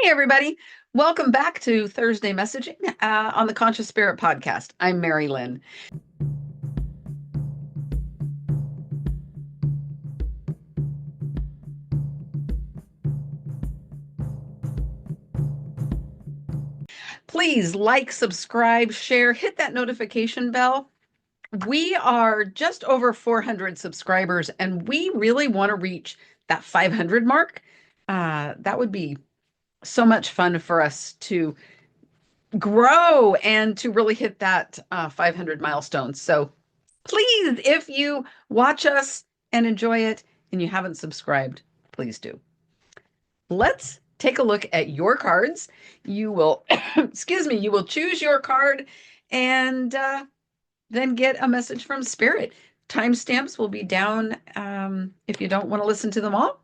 Hey, everybody. Welcome back to Thursday Messaging on the Conscious Spirit Podcast. I'm Mari-Lyn. Please like, subscribe, share, hit that notification bell. We are just over 400 subscribers, and we really want to reach that 500 mark. That would be so much fun for us to grow and to really hit that 500 milestone. So please, if you watch us and enjoy it and you haven't subscribed, please do. Let's take a look at your cards. You will, excuse me, you will choose your card and then get a message from Spirit. Timestamps will be down if you don't want to listen to them all.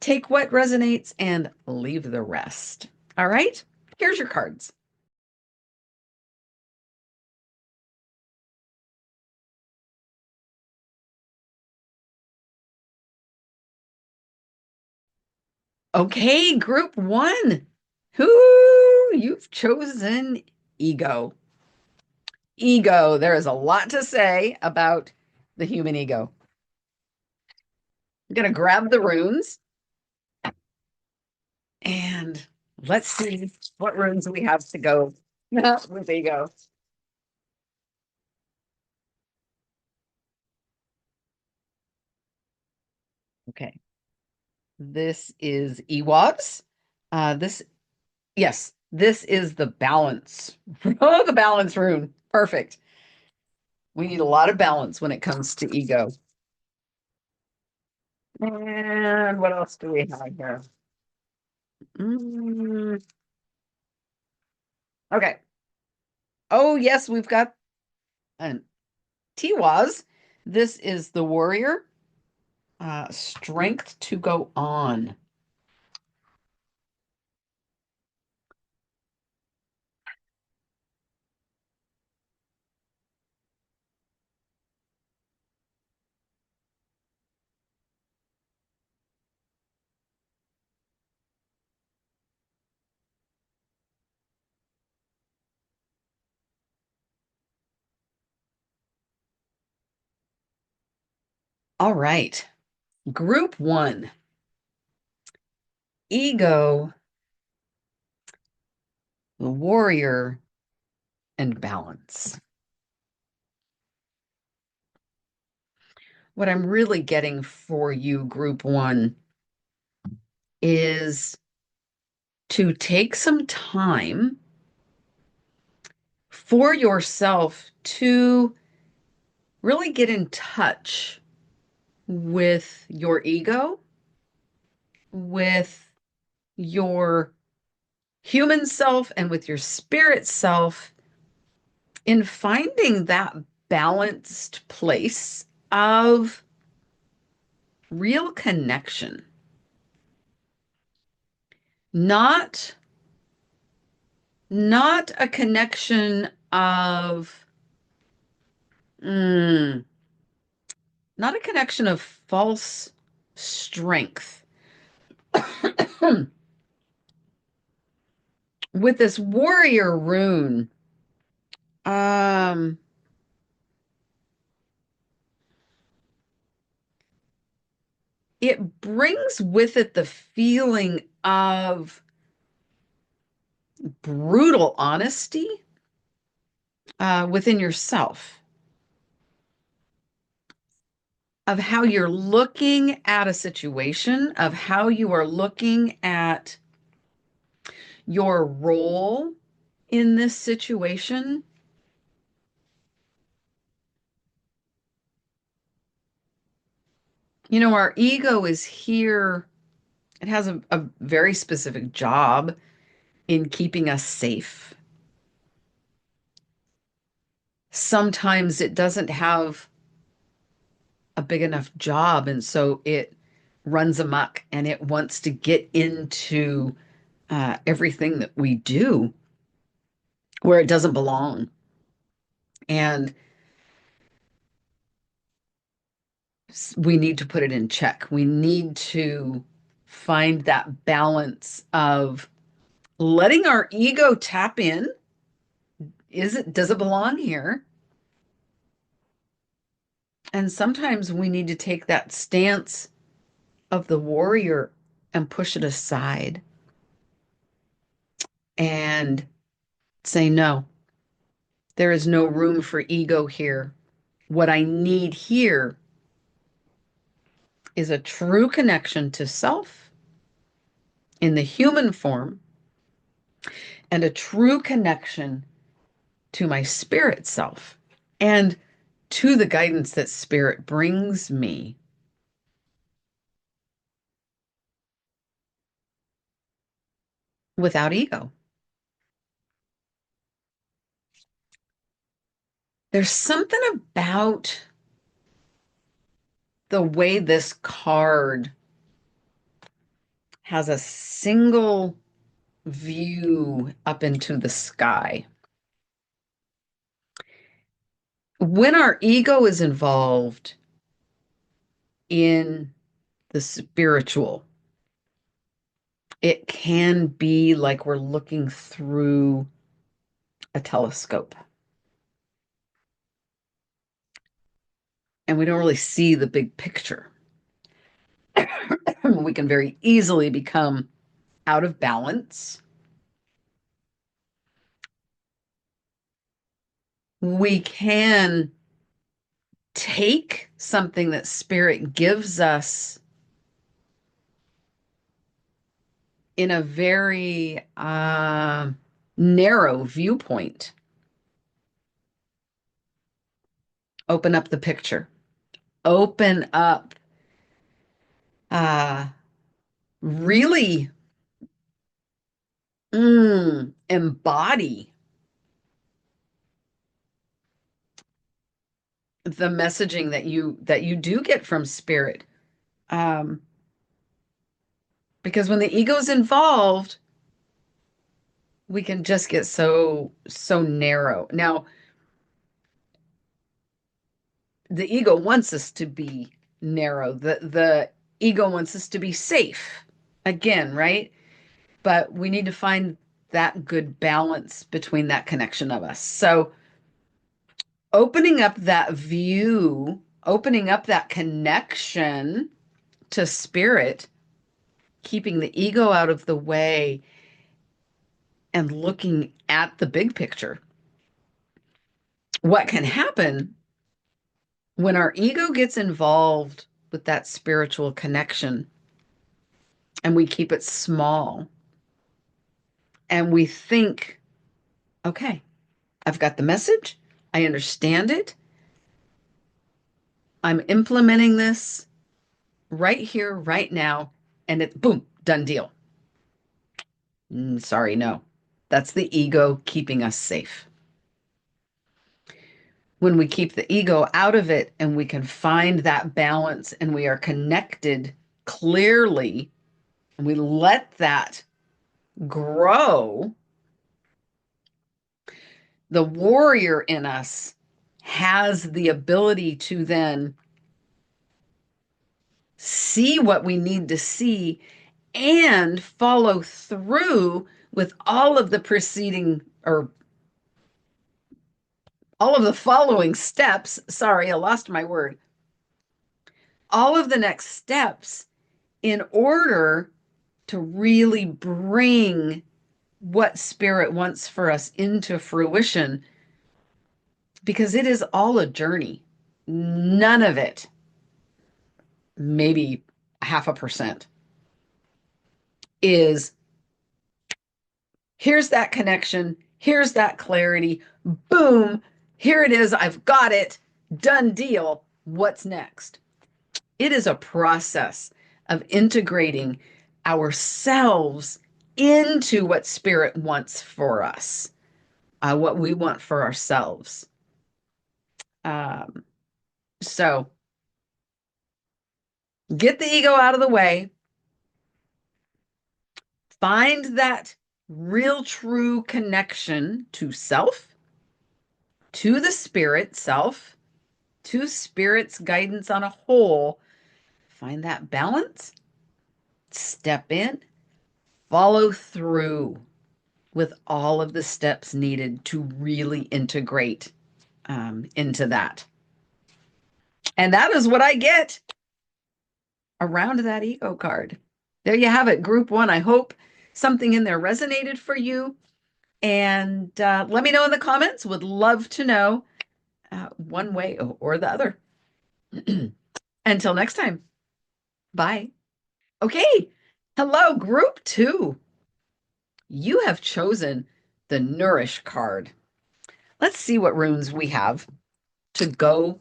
Take what resonates and leave the rest. All right, here's your cards. Okay, group one. Who you've chosen ego. Ego. There is a lot to say about the human ego. I'm going to grab the runes and let's see what runes we have to go with ego. Okay. This is Ewoks. This, yes, this is the balance. Oh, the balance rune. Perfect. We need a lot of balance when it comes to ego. And what else do we have here? Mm, okay. Oh, yes, we've got an Tiwaz. This is the warrior. Strength to go on. All right. Group one. Ego, the warrior, and balance. What I'm really getting for you, group one, is to take some time for yourself to really get in touch with your ego, with your human self, and with your spirit self in finding that balanced place of real connection. Not a connection of mm, not a connection of false strength. With this warrior rune, um, it brings with it the feeling of brutal honesty within yourself, of how you're looking at a situation, of how you are looking at your role in this situation. You know, our ego is here, it has a very specific job in keeping us safe. Sometimes it doesn't have a big enough job, and so it runs amok and it wants to get into everything that we do where it doesn't belong. And we need to put it in check. We need to find that balance of letting our ego tap in. Does it belong here? And sometimes we need to take that stance of the warrior and push it aside and say, no, there is no room for ego here. What I need here is a true connection to self in the human form and a true connection to my spirit self and to the guidance that spirit brings me without ego. There's something about the way this card has a single view up into the sky. When our ego is involved in the spiritual, it can be like we're looking through a telescope and we don't really see the big picture. We can very easily become out of balance. We can take something that spirit gives us in a very narrow viewpoint. Open up the picture. Open up. Really embody the messaging that you do get from spirit. Um, because when the ego's involved, we can just get so narrow. Now, the ego wants us to be narrow. The ego wants us to be safe. Again, right? But we need to find that good balance between that connection of us. So opening up that view, opening up that connection to spirit, keeping the ego out of the way and looking at the big picture. What can happen when our ego gets involved with that spiritual connection and we keep it small and we think, okay, I've got the message, I understand it, I'm implementing this right here, right now, and it, boom, done deal. Sorry, no. That's the ego keeping us safe. When we keep the ego out of it and we can find that balance and we are connected clearly and we let that grow, the warrior in us has the ability to then see what we need to see and follow through with all of the preceding or all of the following steps. Sorry, I lost my word. All of the next steps in order to really bring what spirit wants for us into fruition, because it is all a journey. None of it, maybe 0.5%, is here's that connection, here's that clarity, boom, here it is, I've got it, done deal. What's next? It is a process of integrating ourselves into what spirit wants for us, what we want for ourselves. Um, so get the ego out of the way, find that real true connection to self, to the spirit self, to spirit's guidance on a whole. Find that balance, step in, follow through. with all of the steps needed to really integrate into that. And that is what I get around that ego card. There you have it, group one. I hope something in there resonated for you. And let me know in the comments. Would love to know one way or the other. Until next time, bye. Okay. Hello, group two. You have chosen the Nourish card. Let's see what runes we have to go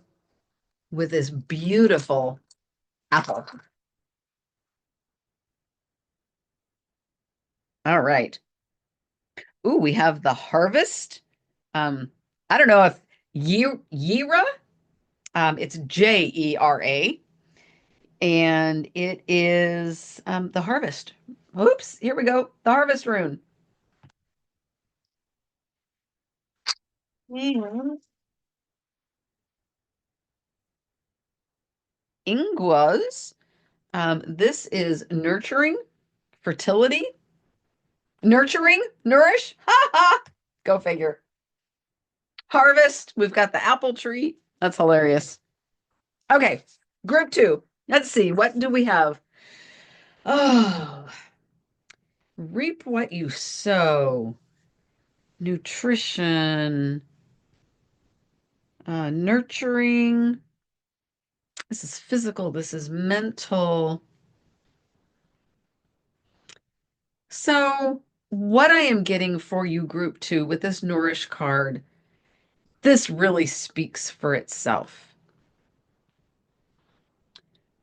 with this beautiful apple. All right. Ooh, we have the Harvest. Um, I don't know if Yera, it's Jera, and it is the Harvest. Oops, here we go. The Harvest rune. Mhm. Ingwas. This is nurturing, fertility, nurturing, nourish. Ha ha. Go figure. Harvest. We've got the apple tree. That's hilarious. Okay, group two. Let's see. What do we have? Oh, reap what you sow. Nutrition, nurturing. This is physical. This is mental. So, what I am getting for you, group two, with this Nourish card, this really speaks for itself.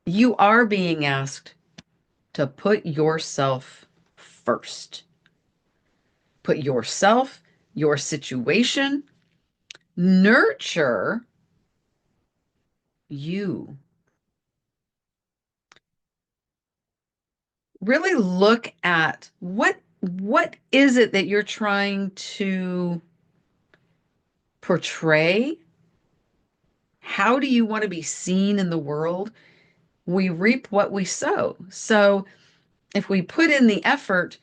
You are being asked to put yourself first. Put yourself, your situation, nurture you. Really look at what is it that you're trying to portray? How do you want to be seen in the world? We reap what we sow. So if we put in the effort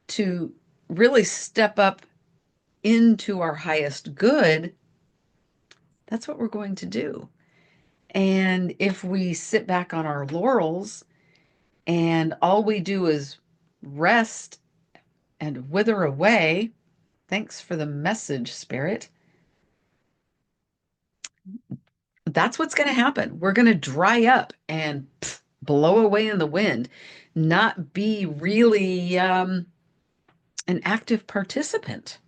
to really step up into our highest good, that's what we're going to do. And if we sit back on our laurels and all we do is rest and wither away, thanks for the message, Spirit. That's what's going to happen. We're going to dry up and blow away in the wind, not be really an active participant.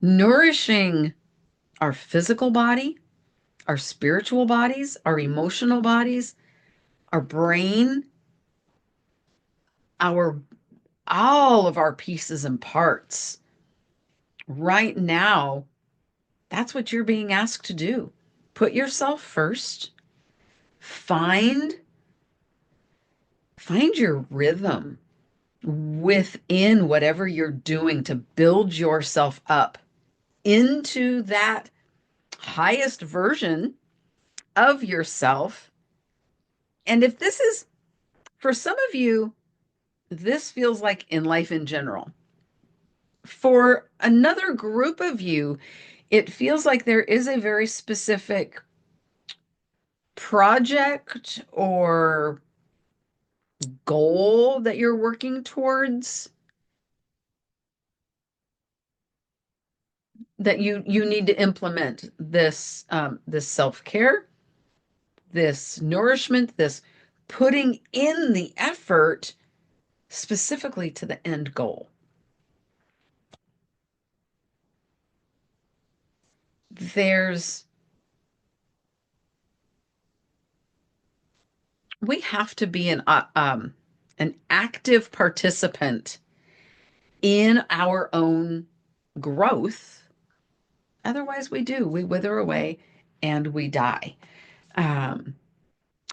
Nourishing our physical body, our spiritual bodies, our emotional bodies, our brain, our all of our pieces and parts. Right now, that's what you're being asked to do. Put yourself first. Find your rhythm within whatever you're doing to build yourself up into that highest version of yourself. And if this is, for some of you, this feels like in life in general. For another group of you, it feels like there is a very specific project or goal that you're working towards that you need to implement this self-care, this nourishment, this putting in the effort specifically to the end goal. We have to be an active participant in our own growth. Otherwise, we wither away and we die. Um,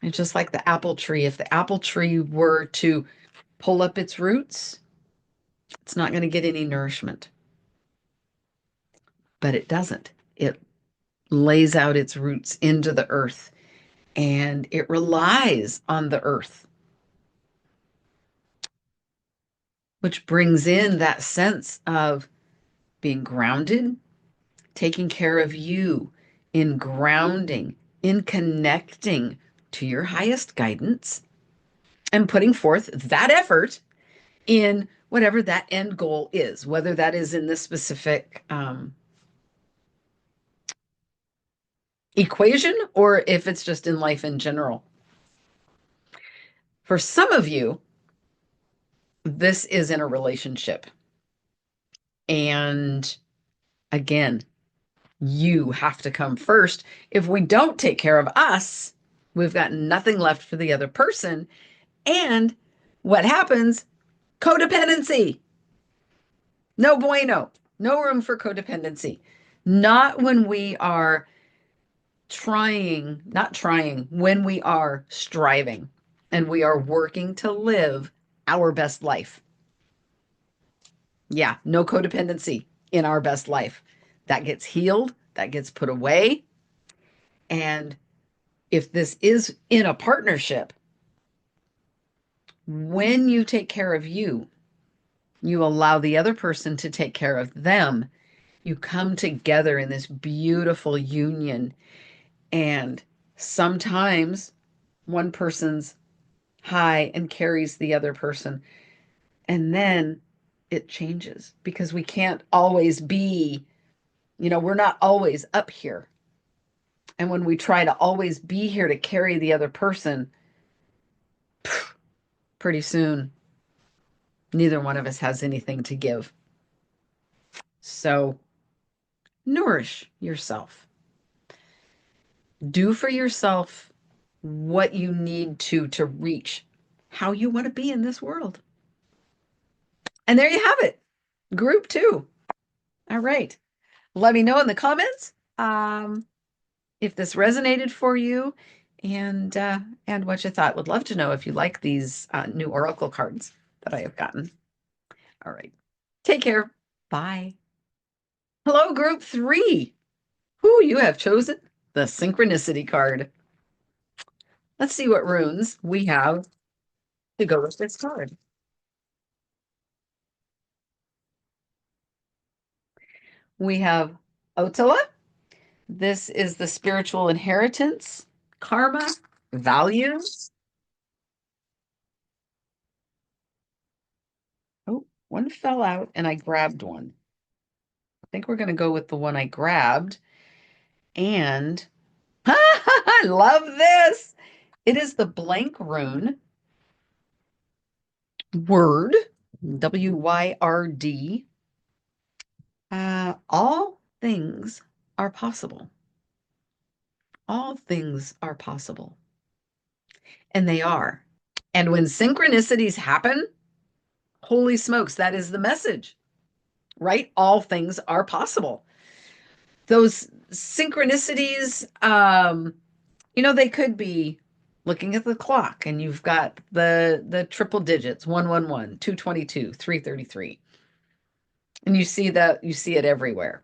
it's just like the apple tree. If the apple tree were to pull up its roots, it's not going to get any nourishment. But it doesn't. It lays out its roots into the earth and it relies on the earth. which brings in that sense of being grounded, taking care of you, in grounding, in connecting to your highest guidance, and putting forth that effort in whatever that end goal is, whether that is in this specific equation or if it's just in life in general. For some of you, this is in a relationship. And again, you have to come first. If we don't take care of us, we've got nothing left for the other person. And what happens? Codependency. No bueno. No room for codependency. Not when we are when we are striving and we are working to live our best life. Yeah, no codependency in our best life. That gets healed, that gets put away. And if this is in a partnership, when you take care of you, you allow the other person to take care of them. You come together in this beautiful union. And sometimes one person's high and carries the other person. And then it changes because we can't always be, we're not always up here. And when we try to always be here to carry the other person, pretty soon, neither one of us has anything to give. So nourish yourself. Do for yourself what you need to reach how you want to be in this world. And there you have it. Group 2. All right. Let me know in the comments if this resonated for you and what you thought. Would love to know if you like these new oracle cards that I have gotten. All right. Take care. Bye. Hello, group 3. Who you have chosen the synchronicity card. Let's see what runes we have to go with this card. We have Otala. This is the spiritual inheritance, karma, values. Oh, one fell out and I grabbed one. I think we're going to go with the one I grabbed. And I love this. It is the blank rune word, WYRD. All things are possible. All things are possible. And they are. And when synchronicities happen, holy smokes, that is the message, right? All things are possible. Those synchronicities, they could be looking at the clock and you've got the triple digits, 111, 222, 333. And you see it everywhere.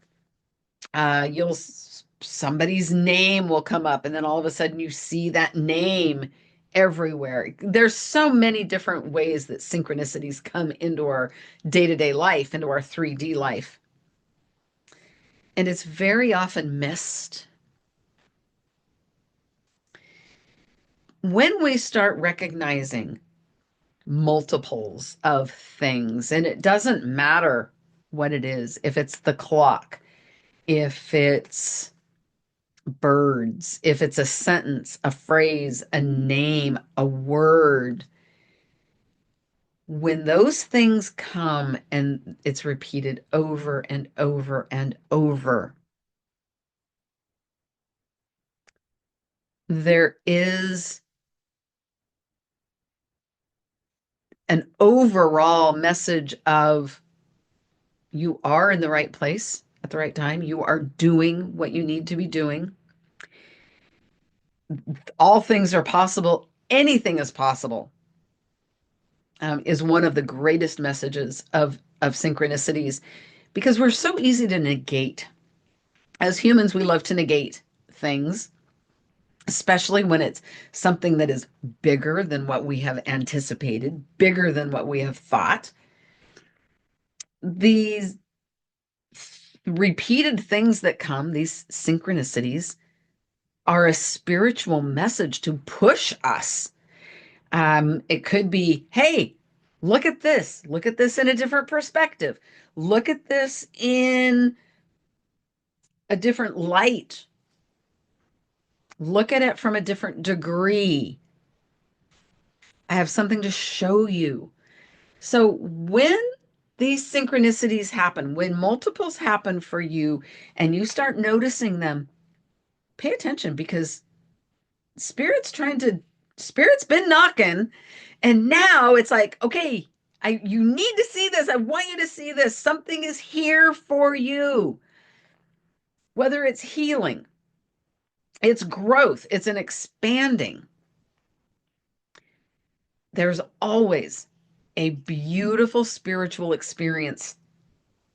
Somebody's name will come up and then all of a sudden you see that name everywhere. There's so many different ways that synchronicities come into our day-to-day life, into our 3D life. And it's very often missed. When we start recognizing multiples of things, and it doesn't matter what it is, if it's the clock, if it's birds, if it's a sentence, a phrase, a name, a word, when those things come and it's repeated over and over and over, there is an overall message of you are in the right place at the right time. You are doing what you need to be doing. All things are possible. Anything is possible. Is one of the greatest messages of synchronicities, because we're so easy to negate. As humans, we love to negate things, especially when it's something that is bigger than what we have anticipated, bigger than what we have thought. These repeated things that come, these synchronicities, are a spiritual message to push us. It could be, hey, look at this. Look at this in a different perspective. Look at this in a different light. Look at it from a different degree. I have something to show you. So when these synchronicities happen, when multiples happen for you and you start noticing them, pay attention because spirit's been knocking, and now it's like, okay, you need to see this. I want you to see this. Something is here for you. Whether it's healing, it's growth, it's an expanding. There's always a beautiful spiritual experience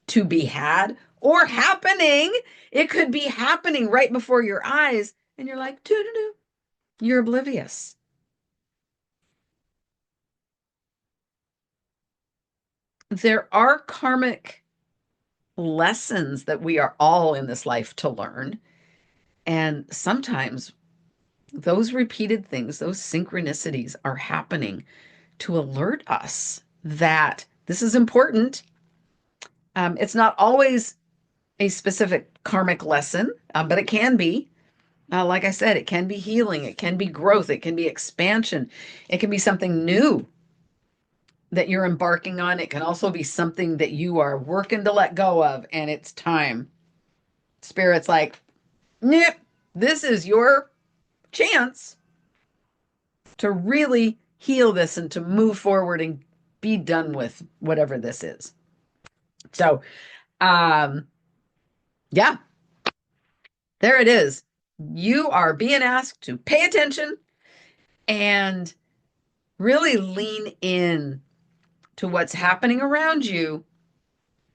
to be had or happening. It could be happening right before your eyes, and you're like, doo-doo-doo. You're oblivious. There are karmic lessons that we are all in this life to learn. And sometimes those repeated things, those synchronicities are happening to alert us that this is important. It's not always a specific karmic lesson, but it can be. Like I said, it can be healing, it can be growth, it can be expansion, it can be something new that you're embarking on. It can also be something that you are working to let go of, and it's time. Spirit's like, nope, this is your chance to really heal this and to move forward and be done with whatever this is. So, um, yeah, there it is. You are being asked to pay attention and really lean in to what's happening around you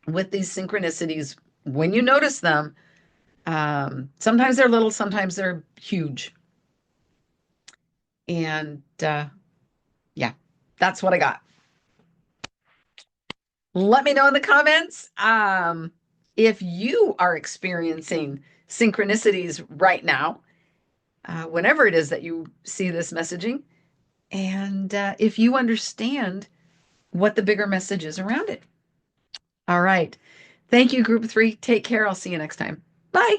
with these synchronicities when you notice them. Sometimes they're little, sometimes they're huge. And yeah, that's what I got. Let me know in the comments if you are experiencing synchronicities right now, whenever it is that you see this messaging, and if you understand what the bigger message is around it. All right. Thank you, Group 3. Take care. I'll see you next time. Bye.